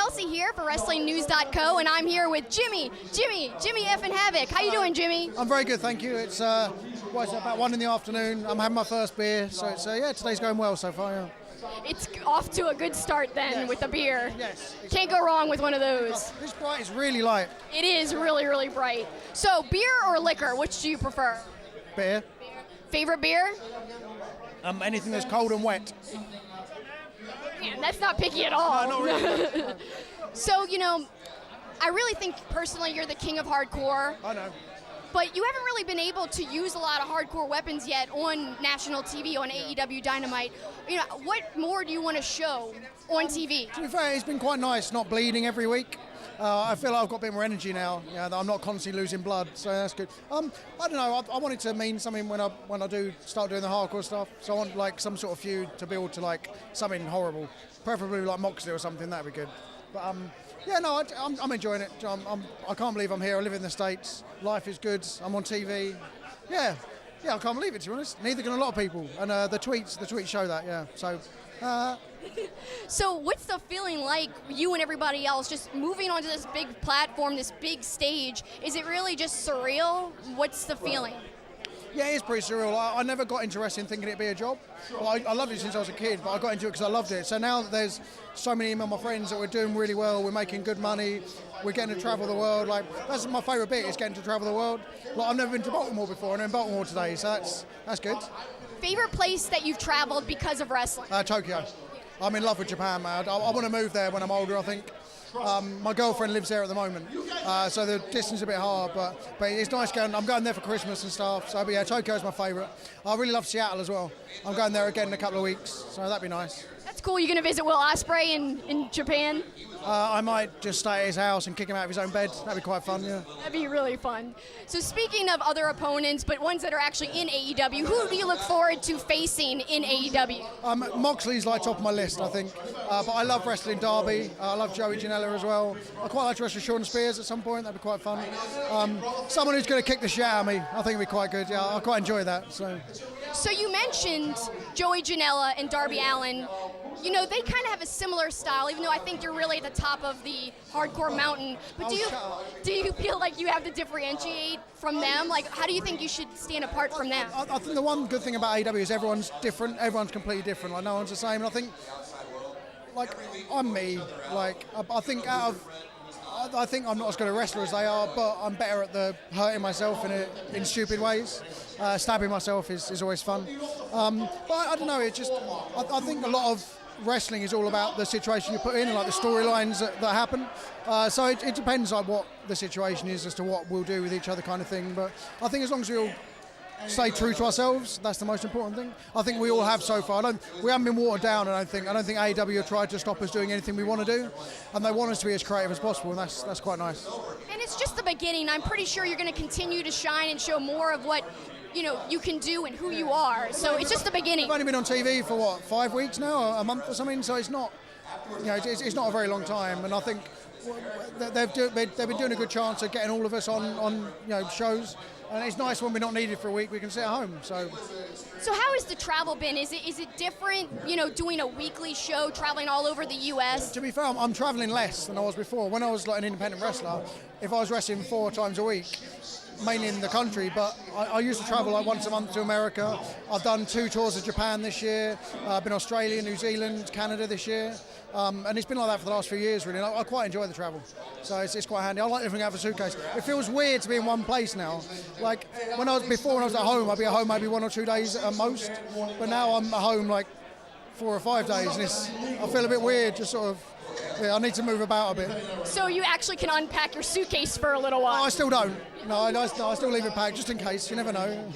Kelsi here for WrestlingNews.co, and I'm here with Jimmy F. and Havoc. How you doing, Jimmy? I'm very good, thank you. It's about 1 in the afternoon. I'm having my first beer, so it's today's going well so far. Yeah. It's off to a good start then, Yes. with the beer. Yes. Can't go wrong with one of those. This bright is really light. It is really, really bright. So, beer or liquor, which do you prefer? Beer. Favorite beer? Anything that's cold and wet. Man, that's not picky at all. No, not really. So, I really think personally you're the king of hardcore. I know. But you haven't really been able to use a lot of hardcore weapons yet on national TV, on AEW Dynamite. What more do you want to show on TV? To be fair, it's been quite nice not bleeding every week. I feel like I've got a bit more energy now. That I'm not constantly losing blood, so that's good. I don't know. I want it to mean something when I do start doing the hardcore stuff. So I want like some sort of feud to build to like something horrible, preferably like Moxley or something. That'd be good. But I'm enjoying it. I can't believe I'm here. I live in the States. Life is good. I'm on TV. Yeah, I can't believe it, to be honest. Neither can a lot of people. And the tweets show that. Yeah. So. So what's the feeling like, you and everybody else, just moving onto this big platform, this big stage? Is it really just surreal? What's the feeling? Yeah, it is pretty surreal. I never got into wrestling thinking it'd be a job. Well, I loved it since I was a kid, but I got into it because I loved it. So now that there's so many of my friends that we're doing really well, we're making good money, we're getting to travel the world. Like, that's my favourite bit, is getting to travel the world. Like, I've never been to Baltimore before, and I'm in Baltimore today, so that's good. Favorite place that you've traveled because of wrestling? Tokyo. I'm in love with Japan, man. I want to move there when I'm older, I think. My girlfriend lives there at the moment, so the distance is a bit hard, but it's nice going. I'm going there for Christmas and stuff, so yeah, Tokyo's my favourite. I really love Seattle as well. I'm going there again in a couple of weeks, so that'd be nice. That's cool. You're going to visit Will Ospreay in Japan? I might just stay at his house and kick him out of his own bed. That'd be quite fun, yeah. That'd be really fun. So speaking of other opponents, but ones that are actually in AEW, who do you look forward to facing in AEW? Moxley's like top of my list, I think. But I love wrestling Darby. I love Joey Janela as well. I quite like to wrestle Sean Spears at some point. That'd be quite fun. Someone who's going to kick the shit out of me, I think it'd be quite good. Yeah, I quite enjoy that. So you mentioned Joey Janela and Darby Allin. They kind of have a similar style, even though I think you're really at the top of the hardcore mountain. But do you feel like you have to differentiate from them? Like, how do you think you should stand apart from them? I think the one good thing about AEW is everyone's different. Everyone's completely different. Like, no one's the same. And I think, like, I'm me. Like, I think I'm not as good a wrestler as they are, but I'm better at the hurting myself in stupid ways. Stabbing myself is always fun. But I don't know. It's just I think a lot of wrestling is all about the situation you put in and like the storylines that happen. So it depends on what the situation is as to what we'll do with each other, kind of thing. But I think as long as we all stay true to ourselves, that's the most important thing. I think we all have so far. We haven't been watered down. I don't think AEW have tried to stop us doing anything we want to do, and they want us to be as creative as possible, and that's quite nice. And it's just the beginning. I'm pretty sure you're going to continue to shine and show more of what you can do and who you are. So it's just the beginning. I've only been on TV for what, 5 weeks now, a month or something. So it's not, it's not a very long time. And I think they've been doing a good chance of getting all of us on shows. And it's nice when we're not needed for a week, we can sit at home. So how has the travel been? Is it different, doing a weekly show, traveling all over the U.S.? To be fair, I'm traveling less than I was before. When I was like an independent wrestler, if I was wrestling 4 times a week, mainly in the country, but I used to travel like once a month to America. I've done 2 tours of Japan this year. I've been Australia, New Zealand, Canada this year. And it's been like that for the last few years, really. I quite enjoy the travel, so it's quite handy. I like living out of a suitcase. It feels weird to be in one place now. Like when I was at home, I'd be at home maybe 1 or 2 days at most. But now I'm at home like 4 or 5 days, and I feel a bit weird, just sort of. Yeah, I need to move about a bit. So you actually can unpack your suitcase for a little while? No, I still don't. No, I still leave it packed just in case. You never know.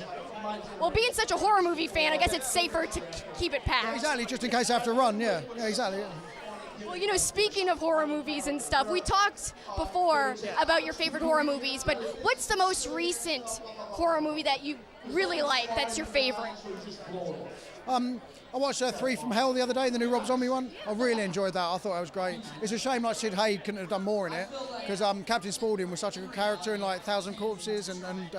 Well, being such a horror movie fan, I guess it's safer to keep it packed. Yeah, exactly, just in case I have to run. Yeah, exactly. Yeah. Well, speaking of horror movies and stuff, we talked before about your favorite horror movies, but what's the most recent horror movie that you really like, that's your favorite? I watched 3 from Hell the other day, the new Rob Zombie one. I really enjoyed that. I thought it was great. It's a shame like Sid Haig couldn't have done more in it, because Captain Spaulding was such a good character in like 1,000 Corpses and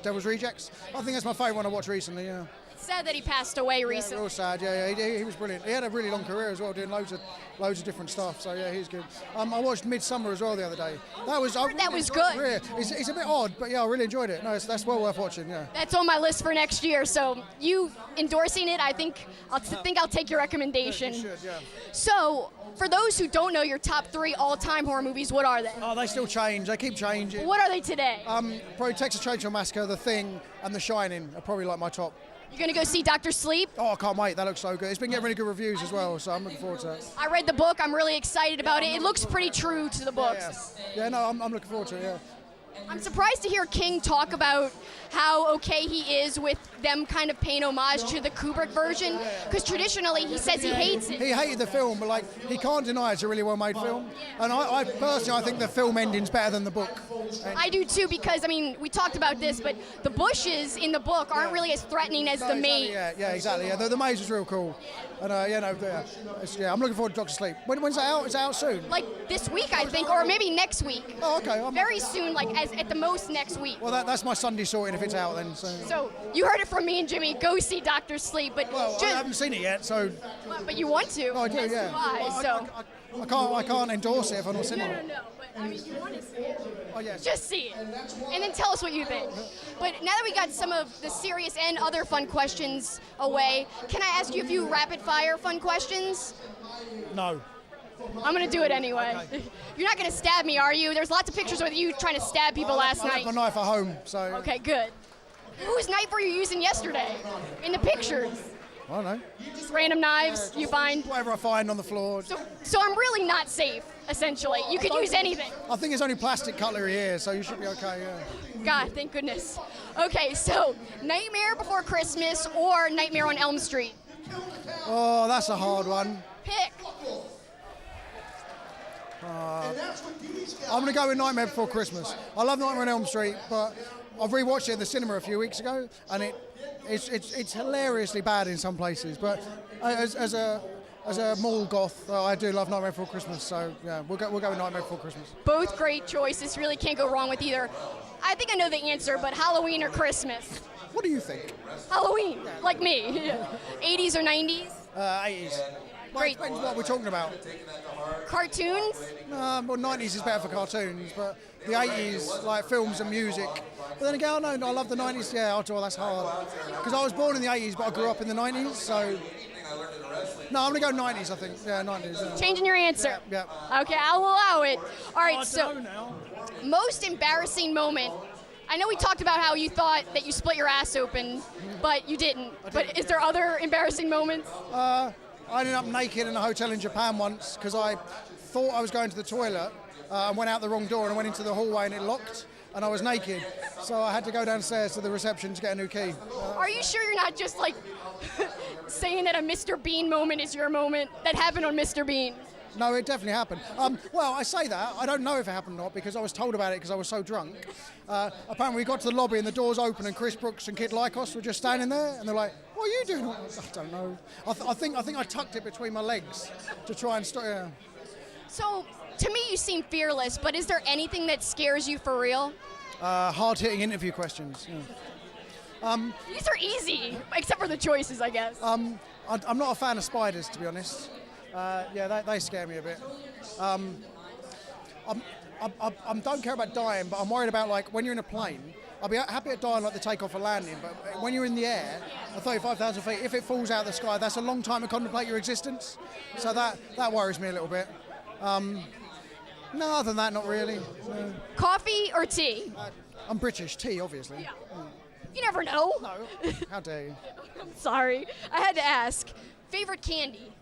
Devil's Rejects. I think that's my favourite one I watched recently, yeah. Sad that he passed away recently. Real sad, yeah. He was brilliant. He had a really long career as well, doing loads of loads of different stuff. So yeah, he's good. I watched Midsummer as well the other day. That was good. Yeah, it's a bit odd, but yeah, I really enjoyed it. No, that's well worth watching. Yeah. That's on my list for next year. So you endorsing it, I think I'll take your recommendation. Yeah, you should, yeah. So for those who don't know your top 3 all-time horror movies, what are they? Oh, they still change. They keep changing. What are they today? Probably Texas Chainsaw Massacre, The Thing, and The Shining are probably like my top. You're going to go see Dr. Sleep? Oh, I can't wait. That looks so good. It's been getting really good reviews as well, so I'm looking forward to it. I read the book. I'm really excited about it. It looks pretty true to the books. Yeah, no, I'm looking forward to it, yeah. I'm surprised to hear King talk about how okay he is with them kind of paying homage to the Kubrick version, because traditionally he says he hates it. He hated the film, but like he can't deny it's a really well-made film. And I personally, I think the film ending's better than the book. I do too, because I mean we talked about this, but the bushes in the book aren't really as threatening as the maze. Yeah, exactly. Yeah, the maze was real cool. And I'm looking forward to Dr. Sleep. When's that out? Is it out soon? Like this week, I think, or maybe next week. Oh, okay. Very soon, like at the most next week. Well, that's my Sunday sorting if it's out then. So you heard it from me and Jimmy. Go see Dr. Sleep, but I haven't seen it yet, so. But you want to? Oh, I do, yeah. I can't endorse it if I'm not seeing it. No. But I mean, you want to see it. Oh yes. Just see it, and then tell us what you think. But now that we got some of the serious and other fun questions away, can I ask you a few rapid-fire fun questions? No. I'm going to do it anyway. Okay. You're not going to stab me, are you? There's lots of pictures with you trying to stab people last night. I left my knife at home, so. Okay, good. Whose knife were you using yesterday in the pictures? I don't know. Just random knives you find? Whatever I find on the floor. So I'm really not safe, essentially. You could use anything. I think it's only plastic cutlery here, so you should be okay, yeah. God, thank goodness. Okay, so Nightmare Before Christmas or Nightmare on Elm Street? Oh, that's a hard one. Pick. I'm going to go with Nightmare Before Christmas. I love Nightmare on Elm Street, but I've rewatched it at the cinema a few weeks ago, and it's hilariously bad in some places. But as a mall goth, I do love Nightmare Before Christmas. So yeah, we'll go with Nightmare Before Christmas. Both great choices. Really can't go wrong with either. I think I know the answer, but Halloween or Christmas? What do you think? Halloween, like me. 80s or 90s? 80s. Great. Depends what we're talking about. Cartoons? Well, 90s is better for cartoons, but the 80s, like films and music. But then again, I love the 90s. Yeah, that's hard. Because I was born in the 80s, but I grew up in the 90s, so. No, I'm going to go 90s, I think. Yeah, 90s. Yeah. Changing your answer? Yeah. Okay, I'll allow it. All right, so. Most embarrassing moment. I know we talked about how you thought that you split your ass open, but you didn't. But is there other embarrassing moments? I ended up naked in a hotel in Japan once because I thought I was going to the toilet and went out the wrong door and I went into the hallway and it locked and I was naked. So I had to go downstairs to the reception to get a new key. Are you sure you're not just like saying that a Mr. Bean moment is your moment? That happened on Mr. Bean. No, it definitely happened. Well, I say that. I don't know if it happened or not because I was told about it because I was so drunk. Apparently we got to the lobby and the doors open and Chris Brooks and Kid Lycos were just standing there and they're like, what are you doing? I don't know. I think I tucked it between my legs to try and stop. Yeah. So, to me you seem fearless, but is there anything that scares you for real? Hard-hitting interview questions. Yeah. These are easy, except for the choices, I guess. I'm not a fan of spiders, to be honest. They scare me a bit. I don't care about dying, but I'm worried about like when you're in a plane. I'll be happy at dying like the takeoff or landing, but when you're in the air at 35,000 feet, if it falls out of the sky, that's a long time to contemplate your existence. So that worries me a little bit. No, other than that, not really. No. Coffee or tea? I'm British. Tea, obviously. Yeah. You never know. No. How dare you? I'm sorry. I had to ask. Favorite candy?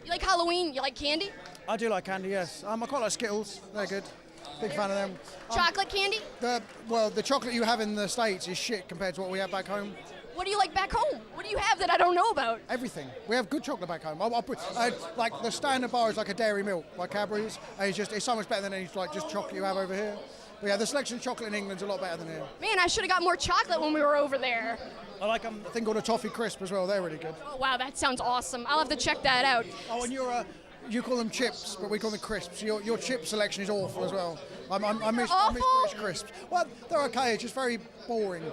You like Halloween? You like candy? I do like candy, yes. I quite like Skittles. They're good. Big fan of them. Chocolate candy? The chocolate you have in the States is shit compared to what we have back home. What do you like back home? What do you have that I don't know about? Everything. We have good chocolate back home. Like the standard bar is like a Dairy Milk, like Cadbury's, and it's so much better than any like just chocolate you have over here. But yeah, the selection of chocolate in England's a lot better than here. Man, I should have got more chocolate when we were over there. I like a thing called a toffee crisp as well. They're really good. Oh, wow, that sounds awesome. I'll have to check that out. Oh, and you call them chips, but we call them crisps. Your chip selection is awful as well. I miss British crisps. Well, they're okay. It's just very boring.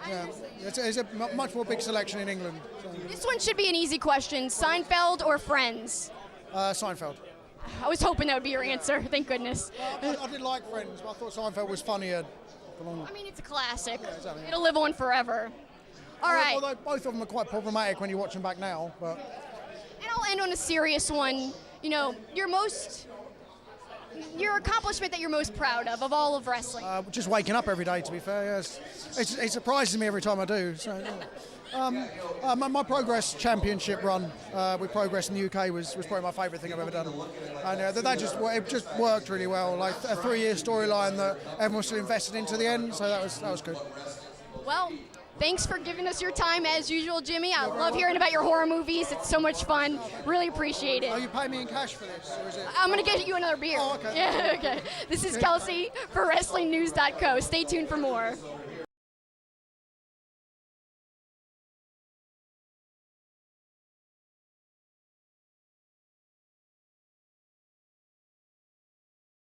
Yeah, it's a much more big selection in England. So. This one should be an easy question. Seinfeld or Friends? Seinfeld. I was hoping that would be your answer. Thank goodness. I did like Friends, but I thought Seinfeld was funnier. I mean, it's a classic. Yeah, exactly. It'll live on forever. All right. Although both of them are quite problematic when you watch them back now. But And I'll end on a serious one. You know, your accomplishment that you're most proud of all of wrestling. just waking up every day, to be fair. Yes. It surprises me every time I do. So, my Progress Championship run with Progress in the UK was probably my favourite thing I've ever done. And it just worked really well. Like a 3-year storyline that everyone was still invested into the end. So that was good. Well, thanks for giving us your time as usual, Jimmy. I love hearing about your horror movies. It's so much fun. Really appreciate it. Are you paying me in cash for this, or is it? I'm going to get you another beer. Oh, okay. Yeah, okay. This is Kelsi for WrestlingNews.co. Stay tuned for more.